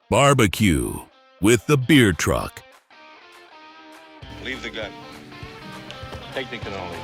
Barbecue with the beer truck. Leave the gun. Take the cannoli.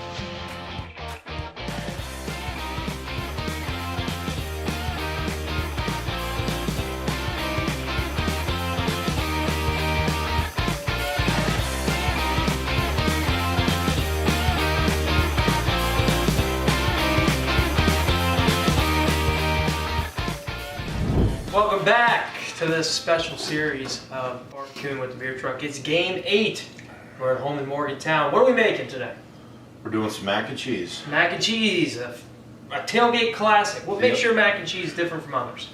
Welcome back to this special series of barbecuing with the beer truck. It's game 8. We're at home in Morgantown. What are we making today? We're doing some mac and cheese. Mac and cheese, a tailgate classic. What makes Yep. your mac and cheese different from others?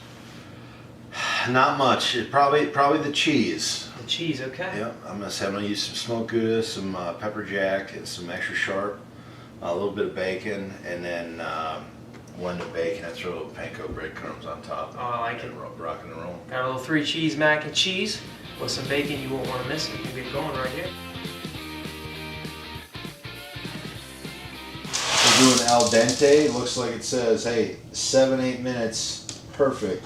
Not much. Probably the cheese. The cheese, okay. Yep. I'm gonna use some smoked Gouda, some pepper jack, and some extra sharp, a little bit of bacon, and then one to bacon. I throw a little panko breadcrumbs on top. Oh, I like it. Rock and roll. Got a little 3 cheese mac and cheese with some bacon. You won't want to miss it. We'll get going right here. We're doing al dente. It looks like it says, hey, 7-8 minutes, perfect.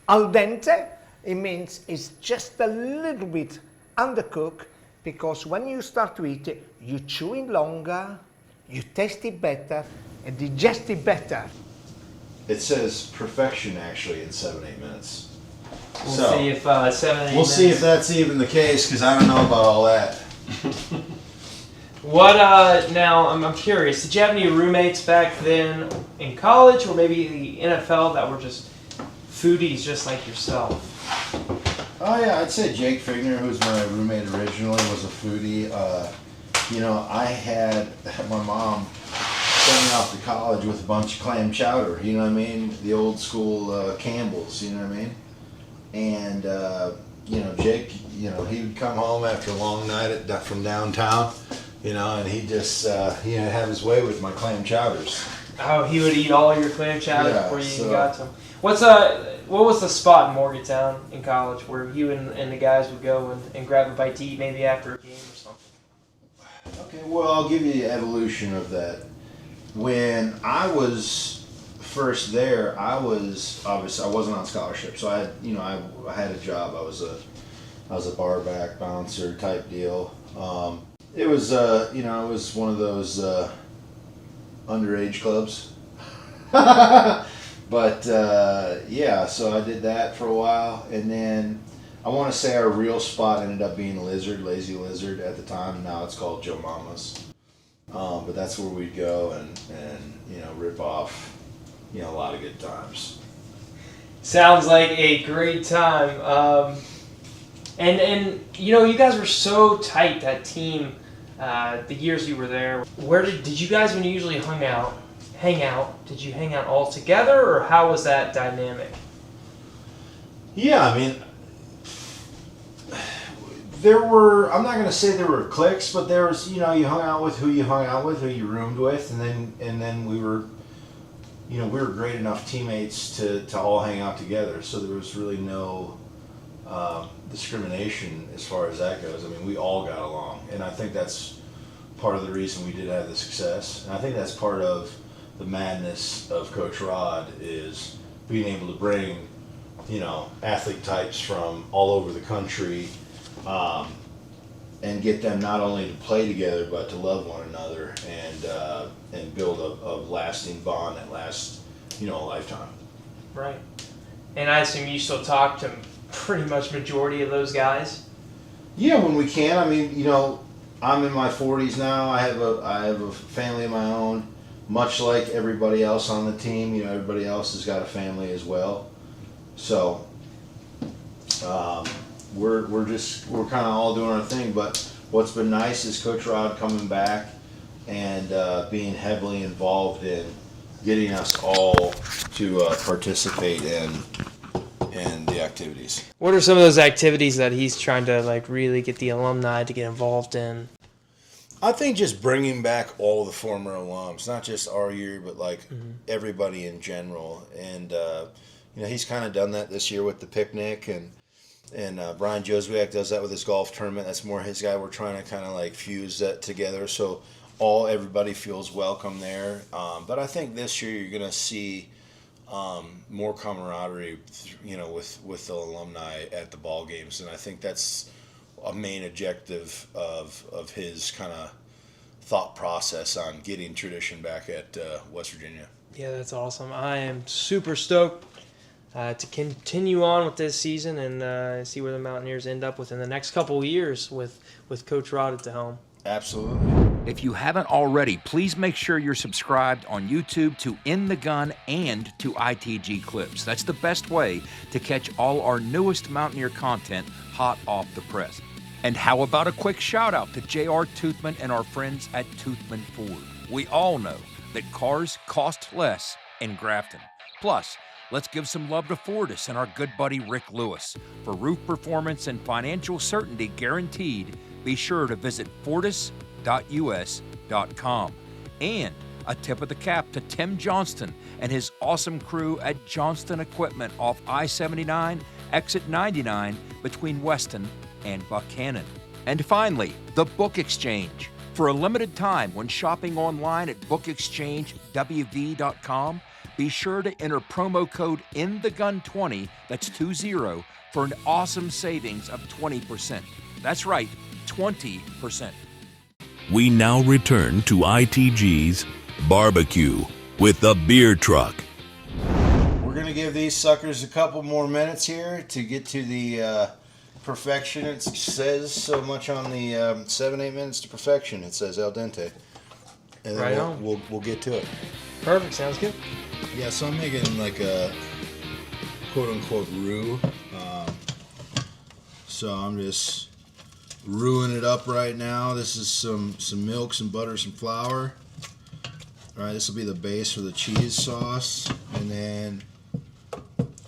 Al dente, it means it's just a little bit undercooked, because when you start to eat it, you chew it longer, you taste it better, and digest it better. It says perfection actually in 7-8 minutes. We'll see if 7 8 We'll see if that's even the case, because I don't know about all that. What, now, I'm curious, did you have any roommates back then in college or maybe the NFL that were just foodies just like yourself? Oh yeah, I'd say Jake Figner, who's my roommate originally, was a foodie. I had my mom sent me off to college with a bunch of clam chowder, you know what I mean? The old school Campbell's, you know what I mean? And, Jake, he would come home after a long night from downtown, and he'd just, have his way with my clam chowders. Oh, he would eat all your clam chowder before you so- even got to him. What was the spot in Morgantown in college where you and the guys would go and grab a bite to eat maybe after a game or something? Okay, well, I'll give you the evolution of that. When I was first there, I wasn't on scholarship, so I had a job. I was a bar back bouncer type deal. It was it was one of those underage clubs. But so I did that for a while, and then I want to say our real spot ended up being Lazy Lizard at the time. Now it's called Joe Mama's. But that's where we'd go and rip off, a lot of good times. Sounds like a great time. And you guys were so tight, that team, the years you were there. Where did you guys, when you usually hang out, did you hang out all together, or how was that dynamic? Yeah, I mean, I'm not going to say there were cliques, but there was, you hung out with who you hung out with, who you roomed with, and then we were great enough teammates to all hang out together. So there was really no discrimination as far as that goes. I mean, we all got along, and I think that's part of the reason we did have the success. And I think that's part of the madness of Coach Rod, is being able to bring, athlete types from all over the country, and get them not only to play together but to love one another and build a lasting bond that lasts, a lifetime. Right. And I assume you still talk to pretty much majority of those guys? Yeah, when we can. I mean, I'm in my 40s now. I have a family of my own. Much like everybody else on the team, everybody else has got a family as well. So we're kind of all doing our thing. But what's been nice is Coach Rod coming back and being heavily involved in getting us all to participate in the activities. What are some of those activities that he's trying to really get the alumni to get involved in? I think just bringing back all the former alums, not just our year, but everybody in general. And he's kind of done that this year with the picnic, and Brian Joswiak does that with his golf tournament. That's more his guy. We're trying to kind of fuse that together so everybody feels welcome there. But I think this year you're going to see more camaraderie, with the alumni at the ball games, and I think that's a main objective of his kind of thought process on getting tradition back at West Virginia. Yeah, that's awesome. I am super stoked to continue on with this season and see where the Mountaineers end up within the next couple of years with Coach Rod at the helm. Absolutely. If you haven't already, please make sure you're subscribed on YouTube to In the Gun and to ITG Clips. That's the best way to catch all our newest Mountaineer content hot off the press. And how about a quick shout out to J.R. Toothman and our friends at Toothman Ford. We all know that cars cost less in Grafton. Plus, let's give some love to Fortis and our good buddy Rick Lewis. For roof performance and financial certainty guaranteed, be sure to visit fortis.us.com. And a tip of the cap to Tim Johnston and his awesome crew at Johnston Equipment off I-79, exit 99 between Weston and Buchanan. And finally, the Book Exchange. For a limited time, when shopping online at bookexchangewv.com, be sure to enter promo code INTHEGUN20, that's 20, for an awesome savings of 20%. That's right, 20%. We now return to ITG's Barbecue with the Beer Truck. We're going to give these suckers a couple more minutes here to get to the perfection. It says so much on the 7-8 minutes to perfection. It says al dente. And then we'll get to it. Perfect. Sounds good. Yeah, so I'm making like a quote-unquote roux. So I'm just roux it up right now. This is some milk, some butter, some flour. All right, this will be the base for the cheese sauce. And then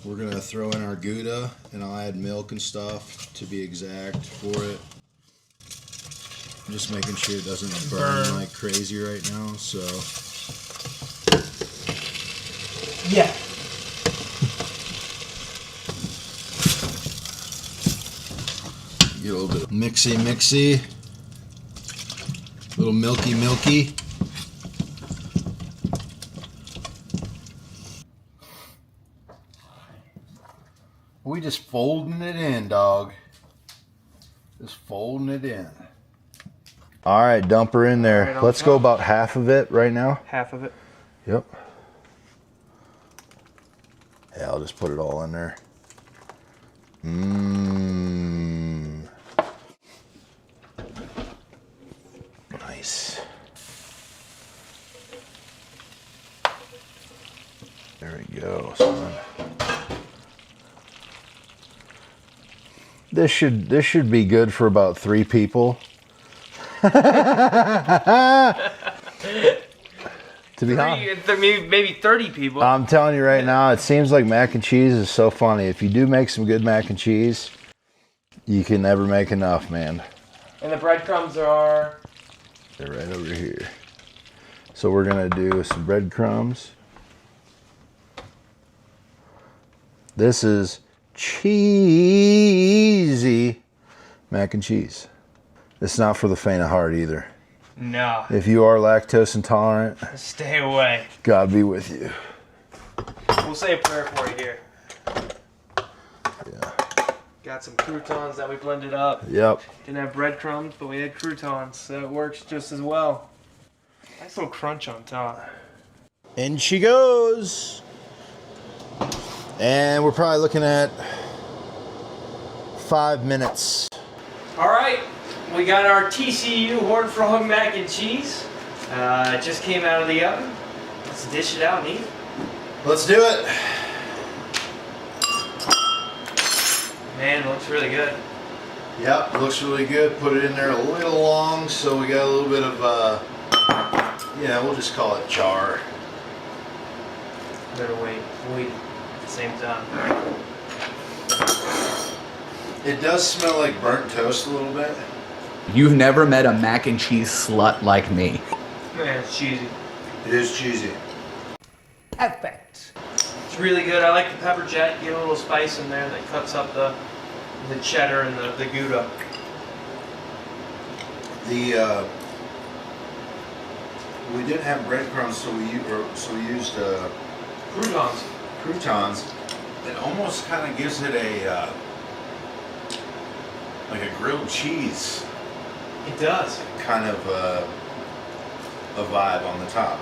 we're going to throw in our Gouda, and I'll add milk and stuff to be exact for it. I'm just making sure it doesn't burn like crazy right now, so... Yeah. Get a little bit of mixy. A little milky. We just folding it in, dog. Just folding it in. All right, dump her in there. Right, let's go about half of it right now. Half of it. Yep. Yeah, I'll just put it all in there. Nice. There we go, son. This should be good for about 3 people. To be honest, maybe 30 people. I'm telling you right now, it seems like mac and cheese is so funny. If you do make some good mac and cheese, you can never make enough, man. And the breadcrumbs are? They're right over here. So we're gonna do some breadcrumbs. This is cheesy mac and cheese. It's not for the faint of heart either. No. If you are lactose intolerant, Stay away. God be with you. We'll say a prayer for you here. Yeah. Got some croutons that we blended up. Yep. Didn't have breadcrumbs, but we had croutons, so it works just as well. Nice little crunch on top. In she goes. And we're probably looking at 5 minutes. All right, we got our TCU Horned Frog mac and cheese. It just came out of the oven. Let's dish it out and eat it. Let's do it. Man, it looks really good. Yep, looks really good. Put it in there a little long, so we got a little bit of, we'll just call it char. Better wait at the same time. It does smell like burnt toast a little bit. You've never met a mac and cheese slut like me. Man, it's cheesy. It is cheesy. Perfect. It's really good. I like the pepper jack. Get a little spice in there that cuts up the cheddar and the Gouda. We didn't have breadcrumbs, so we used Croutons. croutons, it almost kind of gives it a like a grilled cheese It does. kind of a vibe on the top.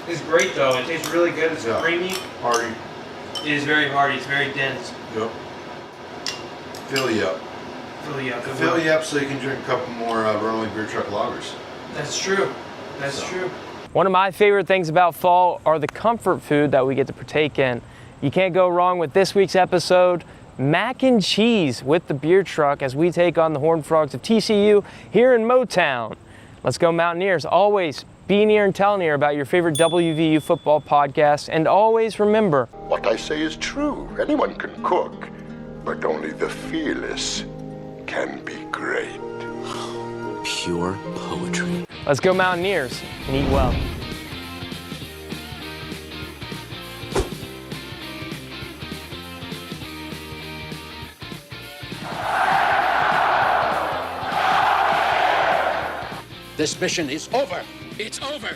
It's great though. It tastes really good. It's Yeah. creamy. Hearty. It is very hearty. It's very dense. Yep. Fill you up. Fill you up. It Fill will. you up so you can drink a couple more Runaway Beer Truck lagers. That's true. That's So. true. One of my favorite things about fall are the comfort food that we get to partake in. You can't go wrong with this week's episode, mac and cheese with the beer truck as we take on the Horned Frogs of TCU here in Motown. Let's go Mountaineers. Always be near and tell near about your favorite WVU football podcast. And always remember, What I say is true. Anyone can cook, but only the fearless can be great. Pure poetry. let's go Mountaineers and eat well. This mission is over. It's over.